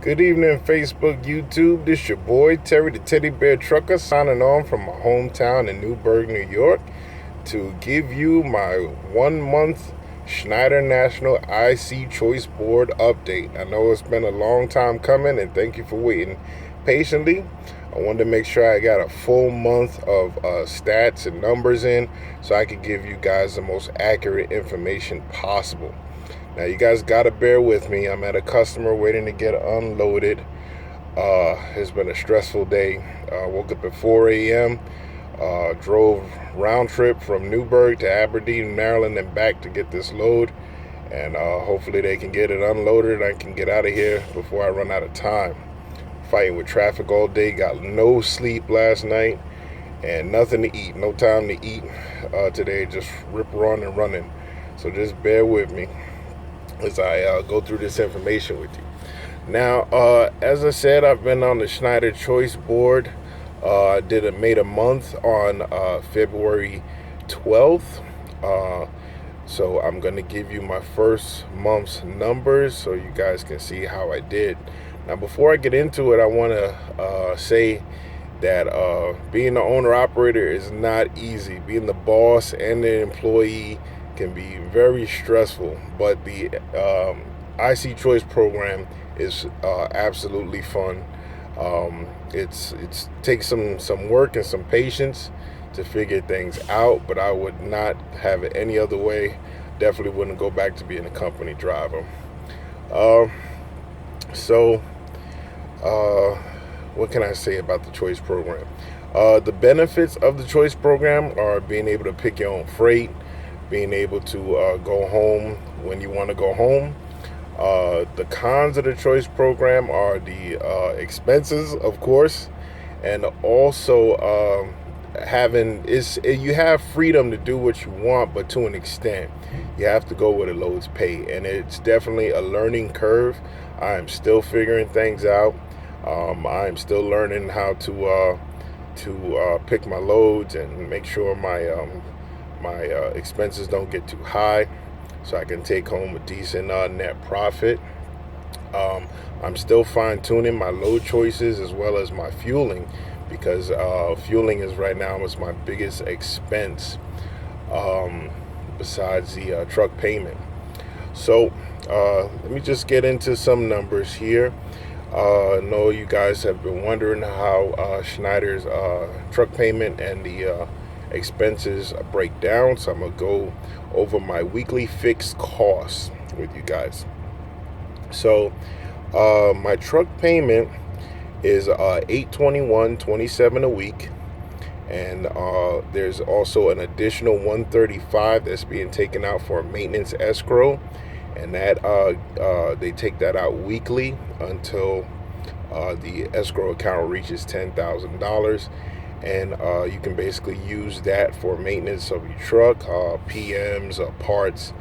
Good evening, Facebook, YouTube. This your boy, Terry the Teddy Bear Trucker, signing on from my hometown in Newburgh, New York, to give you my 1 month Schneider National IC Choice Board update. I know it's been a long time coming, and thank you for waiting patiently. I wanted to make sure I got a full month of stats and numbers in so I could give you guys the most accurate information possible. Now, you guys gotta bear with me. I'm at a customer waiting to get unloaded. It's been a stressful day. Woke up at 4 a.m., drove round trip from Newburgh to Aberdeen, Maryland, and back to get this load. And hopefully they can get it unloaded and I can get out of here before I run out of time. Fighting with traffic all day, got no sleep last night, and nothing to eat. No time to eat today, just rip, run, and running. So just bear with me as I go through this information with you. Now, as I said, I've been on the Schneider Choice board. I made a month on February 12th. So I'm going to give you my first month's numbers so you guys can see how I did. Now, before I get into it, I want to say that being the owner-operator is not easy. Being the boss and the employee can be very stressful, but the IC Choice program is absolutely fun. It's takes some work and some patience to figure things out, but I would not have it any other way. Definitely wouldn't go back to being a company driver. What can I say about the Choice program? The benefits of the Choice program are being able to pick your own freight, being able to go home when you want to go home. The cons of the Choice program are the expenses, of course, and also you have freedom to do what you want, but to an extent. You have to go where the loads pay, and it's definitely a learning curve. I am still figuring things out. I'm still learning how to pick my loads and make sure my expenses don't get too high, so I can take home a decent net profit. I'm still fine-tuning my load choices as well as my fueling, because fueling is right now is my biggest expense besides the truck payment. So let me just get into some numbers here. I know you guys have been wondering how Schneider's truck payment and the expenses break down, so I'm gonna go over my weekly fixed costs with you guys. So my truck payment is $821.27 a week, and there's also an additional $135 that's being taken out for maintenance escrow, and that they take that out weekly until the escrow account reaches $10,000. And you can basically use that for maintenance of your truck, PMs, parts,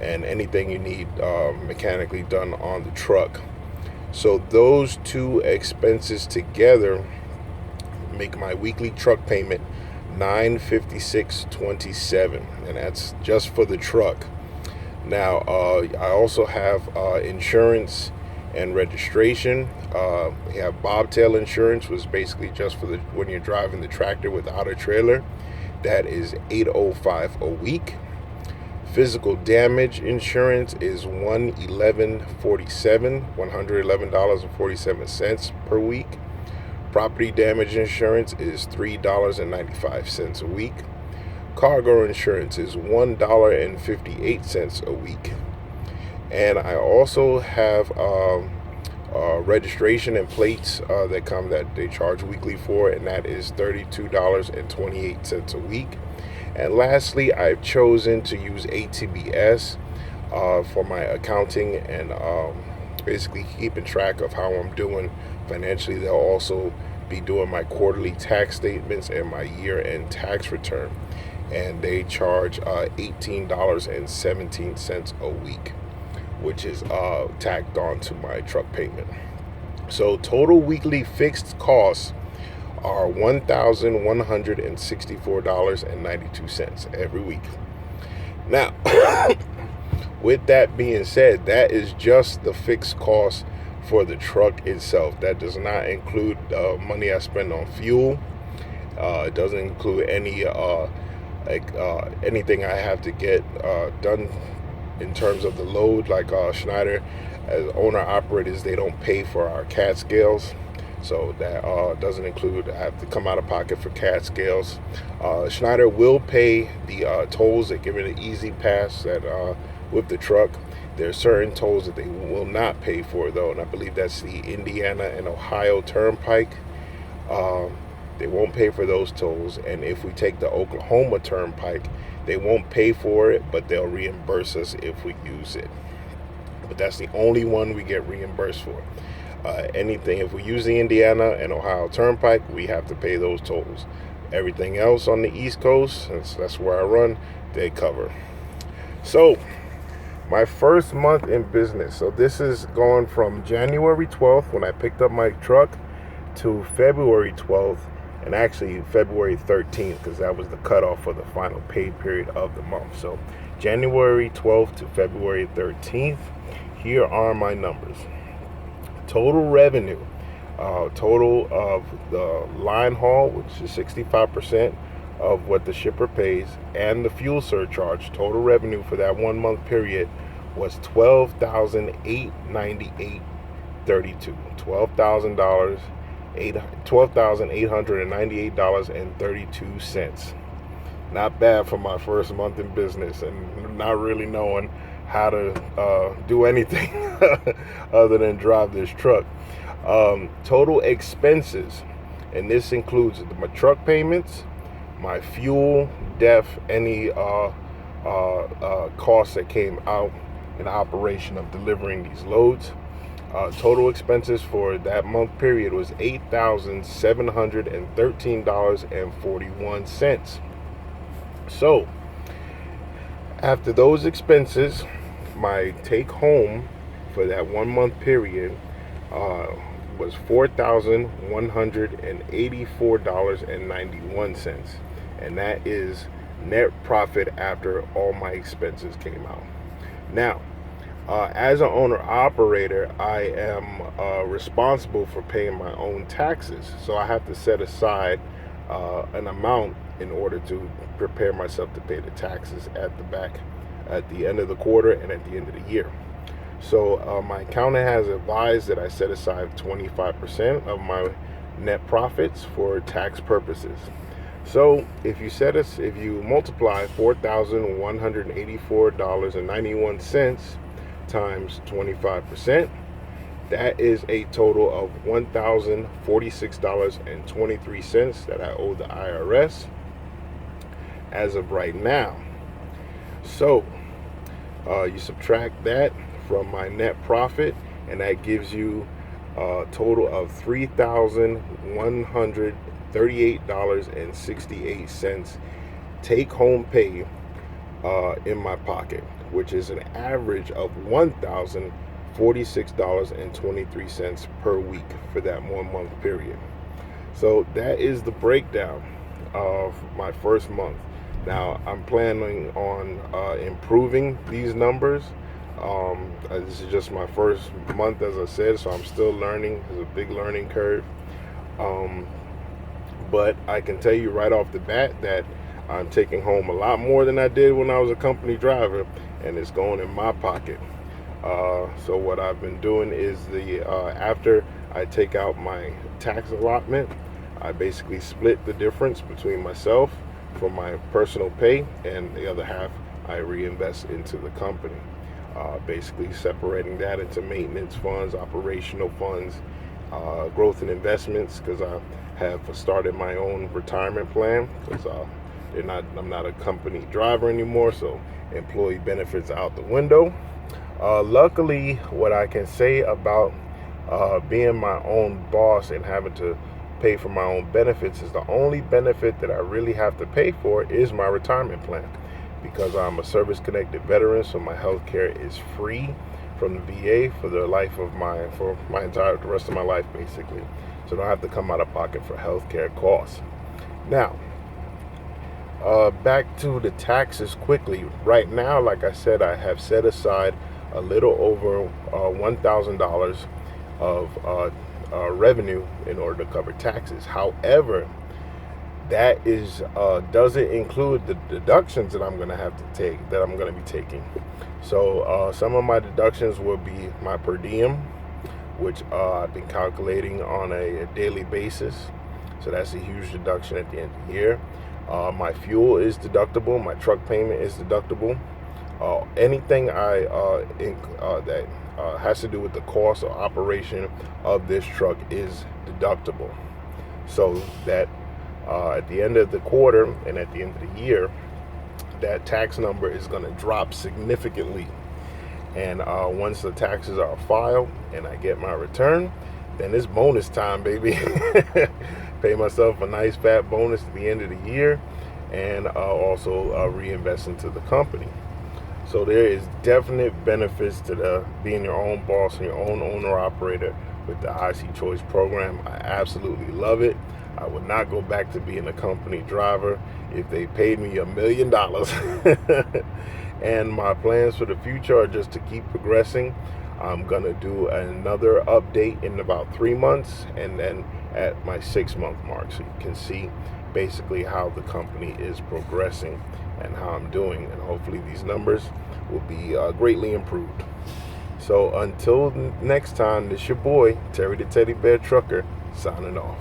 and anything you need mechanically done on the truck. So those two expenses together make my weekly truck payment $956.27, and that's just for the truck. Now, I also have insurance and registration. We have bobtail insurance, was basically just for when you're driving the tractor without a trailer. That is $805 a week. Physical damage insurance is $111.47 per week. Property damage insurance is $3.95 a week. Cargo insurance is $1.58 a week. And I also have registration and plates that they charge weekly for, and that is $32.28 a week. And lastly, I've chosen to use ATBS for my accounting and basically keeping track of how I'm doing financially. They'll also be doing my quarterly tax statements and my year-end tax return, and they charge $18.17 a week, which is tacked on to my truck payment. So total weekly fixed costs are $1,164.92 every week. Now, with that being said, that is just the fixed cost for the truck itself. That does not include money I spend on fuel. It doesn't include any anything I have to get done in terms of the load. Like Schneider, as owner operators, they don't pay for our CAT scales. So that doesn't include, I have to come out of pocket for CAT scales. Schneider will pay the tolls. They give it an easy pass that with the truck. There are certain tolls that they will not pay for, though, and I believe that's the Indiana and Ohio Turnpike. They won't pay for those tolls, and if we take the Oklahoma Turnpike, they won't pay for it, but they'll reimburse us if we use it. But that's the only one we get reimbursed for. Anything, if we use the Indiana and Ohio Turnpike, we have to pay those tolls. Everything else on the East Coast, that's where I run, they cover. So, my first month in business. So this is going from January 12th when I picked up my truck to February 12th, and actually February 13th, because that was the cutoff for the final pay period of the month. So January 12th to February 13th, here are my numbers. Total revenue, total of the line haul, which is 65% of what the shipper pays, and the fuel surcharge, total revenue for that 1 month period was $12,898.32. $12,898.32. Not bad for my first month in business and not really knowing how to do anything other than drive this truck. Total expenses, and this includes my truck payments, my fuel, any costs that came out in operation of delivering these loads. Total expenses for that month period was $8,713.41. So, after those expenses, my take home for that 1 month period was $4,184.91, and that is net profit after all my expenses came out. Now, as an owner operator, I am responsible for paying my own taxes, so I have to set aside an amount in order to prepare myself to pay the taxes at the end of the quarter and at the end of the year. So my accountant has advised that I set aside 25% of my net profits for tax purposes. So if you multiply $4,184.91 times 25%, that is a total of $1,046.23 that I owe the IRS as of right now. So you subtract that from my net profit, and that gives you a total of $3,138.68 take home pay in my pocket, which is an average of $1,046.23 per week for that 1 month period. So that is the breakdown of my first month. Now I'm planning on improving these numbers. This is just my first month, as I said, so I'm still learning. There's a big learning curve. But I can tell you right off the bat that I'm taking home a lot more than I did when I was a company driver, and it's going in my pocket. So what I've been doing is after I take out my tax allotment, I basically split the difference between myself for my personal pay, and the other half I reinvest into the company. Basically separating that into maintenance funds, operational funds, growth and investments, because I have started my own retirement plan, because I'm not a company driver anymore, so employee benefits out the window. Luckily, what I can say about being my own boss and having to pay for my own benefits is the only benefit that I really have to pay for is my retirement plan, because I'm a service-connected veteran, so my health care is free from the VA for the rest of my life, basically. So I don't have to come out of pocket for health care costs. Now, back to the taxes quickly. Right now, like I said, I have set aside a little over $1,000 revenue in order to cover taxes. However, that is doesn't include the deductions that I'm going to have to take, that I'm going to be taking. So some of my deductions will be my per diem, which I've been calculating on a daily basis. So that's a huge deduction at the end of the year. My fuel is deductible. My truck payment is deductible. Anything that has to do with the cost or operation of this truck is deductible. So that at the end of the quarter and at the end of the year, that tax number is going to drop significantly. And once the taxes are filed and I get my return, then it's bonus time, baby. Pay myself a nice fat bonus at the end of the year, and also reinvest into the company. So there is definite benefits to being your own boss and your own owner-operator with the IC Choice program. I absolutely love it. I would not go back to being a company driver if they paid me $1 million. And my plans for the future are just to keep progressing. I'm going to do another update in about 3 months, and then at my 6-month mark, so you can see basically how the company is progressing and how I'm doing, and hopefully these numbers will be greatly improved. So until next time, this your boy Terry the Teddy Bear Trucker signing off.